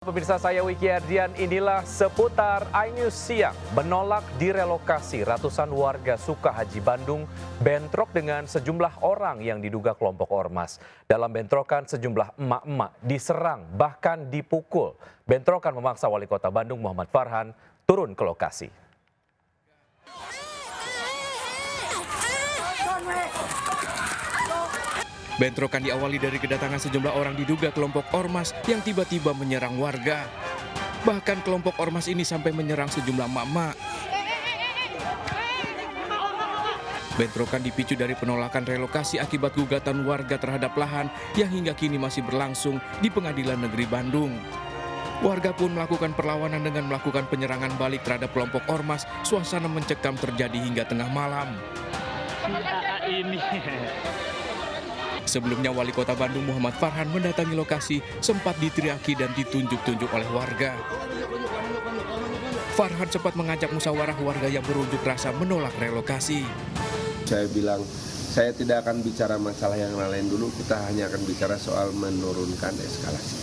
Pemirsa, saya Wiki Ardian, inilah seputar iNews siang. Menolak direlokasi, ratusan warga Sukahaji Bandung bentrok dengan sejumlah orang yang diduga kelompok ormas. Dalam bentrokan sejumlah emak-emak diserang bahkan dipukul. Bentrokan memaksa Wali Kota Bandung Muhammad Farhan turun ke lokasi. Bentrokan diawali dari kedatangan sejumlah orang diduga kelompok ormas yang tiba-tiba menyerang warga. Bahkan kelompok ormas ini sampai menyerang sejumlah emak-emak. Bentrokan dipicu dari penolakan relokasi akibat gugatan warga terhadap lahan yang hingga kini masih berlangsung di Pengadilan Negeri Bandung. Warga pun melakukan perlawanan dengan melakukan penyerangan balik terhadap kelompok ormas. Suasana mencekam terjadi hingga tengah malam. Sebelumnya Wali Kota Bandung Muhammad Farhan mendatangi lokasi, sempat diteriaki dan ditunjuk-tunjuk oleh warga. Farhan sempat mengajak musyawarah warga yang berunjuk rasa menolak relokasi. Saya bilang, saya tidak akan bicara masalah yang lain dulu, kita hanya akan bicara soal menurunkan eskalasi.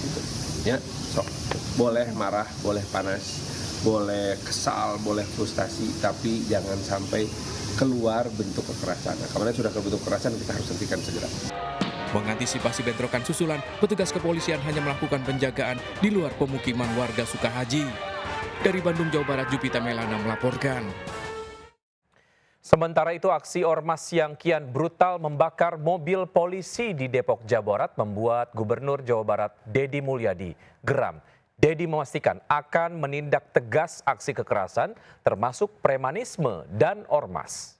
Gitu. Ya, sok. Boleh marah, boleh panas, boleh kesal, boleh frustasi, tapi jangan sampai keluar bentuk kekerasan. Nah, kemarin sudah ke bentuk kekerasan, kita harus hentikan segera. Mengantisipasi bentrokan susulan, petugas kepolisian hanya melakukan penjagaan di luar pemukiman warga Sukahaji. Dari Bandung, Jawa Barat, Jupita Melana melaporkan. Sementara itu, aksi ormas yang kian brutal membakar mobil polisi di Depok, Jawa Barat membuat Gubernur Jawa Barat Deddy Mulyadi geram. Deddy memastikan akan menindak tegas aksi kekerasan termasuk premanisme dan ormas.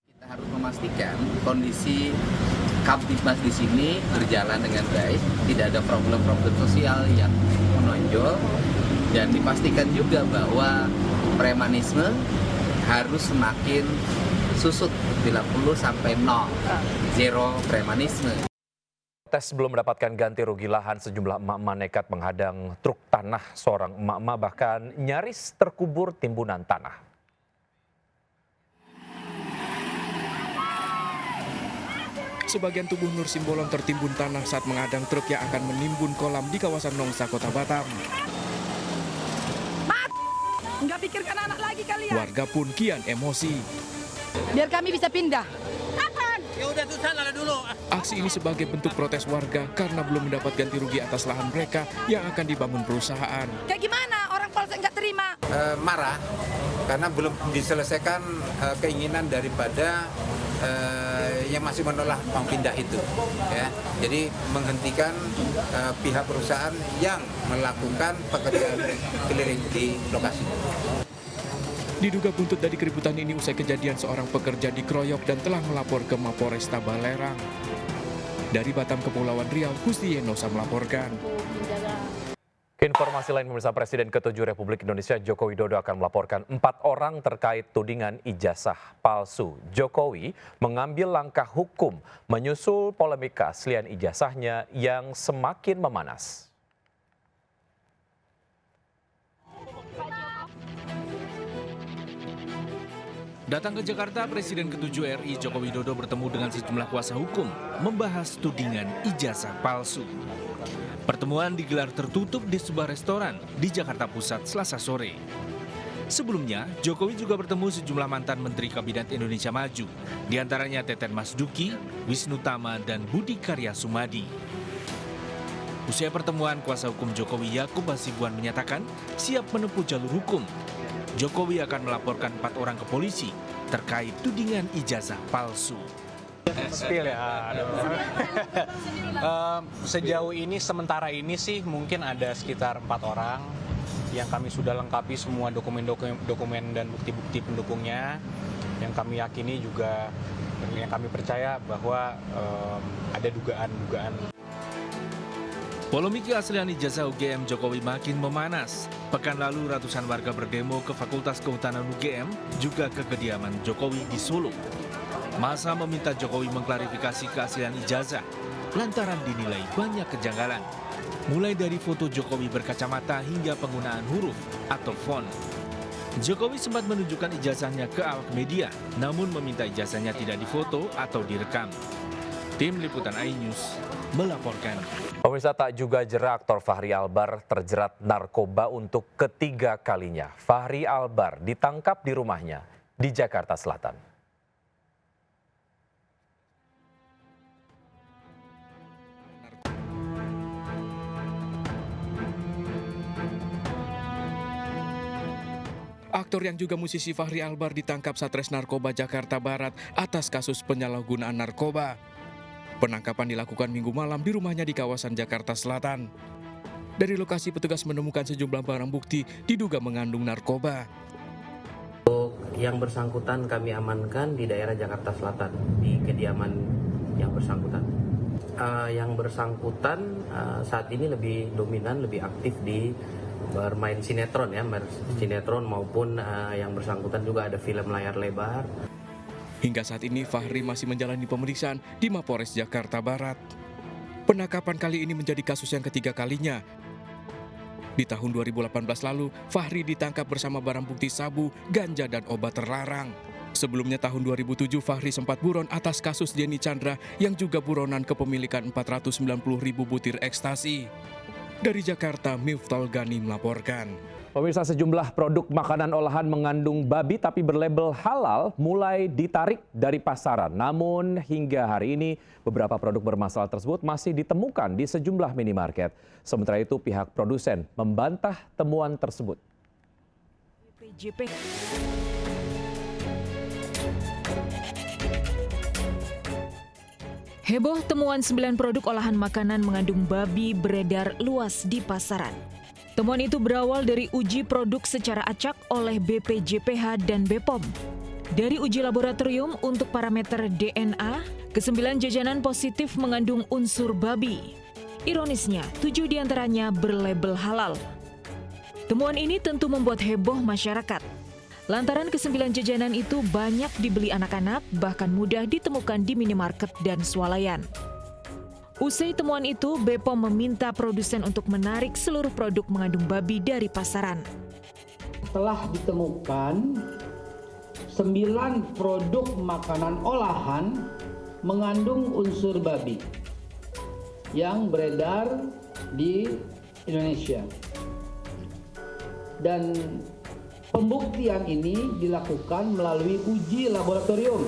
Kita harus memastikan kondisi Kamtibmas di sini berjalan dengan baik, tidak ada problem-problem sosial yang menonjol, dan dipastikan juga bahwa premanisme harus semakin susut bila perlu sampai nol, zero premanisme. Tes belum mendapatkan ganti rugi lahan, sejumlah emak-emak nekat menghadang truk tanah. Seorang emak-emak bahkan nyaris terkubur timbunan tanah. Sebagian tubuh Nur Simbolon tertimbun tanah saat menghadang truk yang akan menimbun kolam di kawasan Nongsa, Kota Batam. Nggak pikirkan anak lagi kalian. Warga pun kian emosi. Biar kami bisa pindah. Ya udah tuh sana dulu. Aksi ini sebagai bentuk protes warga karena belum mendapat ganti rugi atas lahan mereka yang akan dibangun perusahaan. Kayak gimana orang Polsek nggak terima? Marah karena belum diselesaikan keinginan daripada yang masih menolak mau pindah itu. Ya. Jadi menghentikan pihak perusahaan yang melakukan pekerjaan keliling di lokasi. Diduga buntut dari keributan ini usai kejadian seorang pekerja dikeroyok dan telah melapor ke Mapolresta Balerang. Dari Batam, Kepulauan Riau, Gusti Yenosa melaporkan. Informasi lain, pemirsa, Presiden ke-7 Republik Indonesia Joko Widodo akan melaporkan 4 orang terkait tudingan ijazah palsu. Jokowi mengambil langkah hukum menyusul polemik keaslian ijazahnya yang semakin memanas. Datang ke Jakarta, Presiden ke-7 RI Joko Widodo bertemu dengan sejumlah kuasa hukum membahas tudingan ijazah palsu. Pertemuan digelar tertutup di sebuah restoran di Jakarta Pusat Selasa sore. Sebelumnya, Jokowi juga bertemu sejumlah mantan Menteri Kabinet Indonesia Maju, diantaranya Teten Mas Duki, Wisnu Tama, dan Budi Karya Sumadi. Usai pertemuan, kuasa hukum Jokowi Yakub Hasibuan menyatakan siap menempuh jalur hukum. Jokowi akan melaporkan 4 orang ke polisi terkait tudingan ijazah palsu. Spill ya, sejauh ini, sementara ini sih mungkin ada sekitar 4 orang yang kami sudah lengkapi semua dokumen dan bukti-bukti pendukungnya, yang kami yakini juga, yang kami percaya bahwa ada dugaan-dugaan. Polemik keaslian ijazah UGM Jokowi makin memanas. Pekan lalu ratusan warga berdemo ke Fakultas Kehutanan UGM, juga ke kediaman Jokowi di Solo. Massa meminta Jokowi mengklarifikasi keaslian ijazah lantaran dinilai banyak kejanggalan. Mulai dari foto Jokowi berkacamata hingga penggunaan huruf atau font. Jokowi sempat menunjukkan ijazahnya ke awak media, namun meminta ijazahnya tidak difoto atau direkam. Tim Liputan iNews melaporkan. Pemirsa, tak juga jerak aktor Fachri Albar terjerat narkoba untuk ketiga kalinya. Fachri Albar ditangkap di rumahnya di Jakarta Selatan. Aktor yang juga musisi Fachri Albar ditangkap Satres Narkoba Jakarta Barat atas kasus penyalahgunaan narkoba. Penangkapan dilakukan Minggu malam di rumahnya di kawasan Jakarta Selatan. Dari lokasi petugas menemukan sejumlah barang bukti diduga mengandung narkoba. Yang bersangkutan kami amankan di daerah Jakarta Selatan, di kediaman yang bersangkutan. Yang bersangkutan saat ini lebih dominan, lebih aktif di bermain sinetron ya, sinetron maupun yang bersangkutan juga ada film layar lebar. Hingga saat ini Fachri masih menjalani pemeriksaan di Mapores Jakarta Barat. Penangkapan kali ini menjadi kasus yang ketiga kalinya. Di tahun 2018 lalu, Fachri ditangkap bersama barang bukti sabu, ganja, dan obat terlarang. Sebelumnya tahun 2007, Fachri sempat buron atas kasus Denny Chandra yang juga buronan kepemilikan 490.000 butir ekstasi. Dari Jakarta, Miftol Gani melaporkan. Pemirsa, sejumlah produk makanan olahan mengandung babi tapi berlabel halal mulai ditarik dari pasaran. Namun hingga hari ini beberapa produk bermasalah tersebut masih ditemukan di sejumlah minimarket. Sementara itu pihak produsen membantah temuan tersebut. Heboh temuan 9 produk olahan makanan mengandung babi beredar luas di pasaran. Temuan itu berawal dari uji produk secara acak oleh BPJPH dan BPOM. Dari uji laboratorium untuk parameter DNA, ke-9 jajanan positif mengandung unsur babi. Ironisnya, 7 diantaranya berlabel halal. Temuan ini tentu membuat heboh masyarakat. Lantaran ke-9 jajanan itu banyak dibeli anak-anak, bahkan mudah ditemukan di minimarket dan swalayan. Usai temuan itu, BPOM meminta produsen untuk menarik seluruh produk mengandung babi dari pasaran. Telah ditemukan 9 produk makanan olahan mengandung unsur babi yang beredar di Indonesia. Dan pembuktian ini dilakukan melalui uji laboratorium,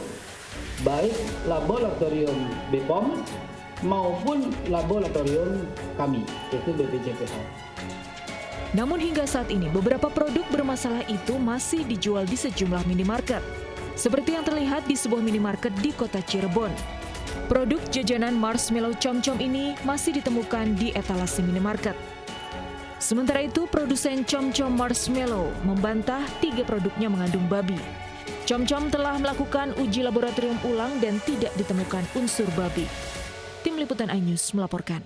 baik laboratorium BPOM maupun laboratorium kami, yaitu BPJPH. Namun hingga saat ini beberapa produk bermasalah itu masih dijual di sejumlah minimarket. Seperti yang terlihat di sebuah minimarket di kota Cirebon. Produk jajanan marshmallow com-com ini masih ditemukan di etalase minimarket. Sementara itu, produsen com-com marshmallow membantah 3 produknya mengandung babi. Com-com telah melakukan uji laboratorium ulang dan tidak ditemukan unsur babi. Tim Liputan iNews melaporkan.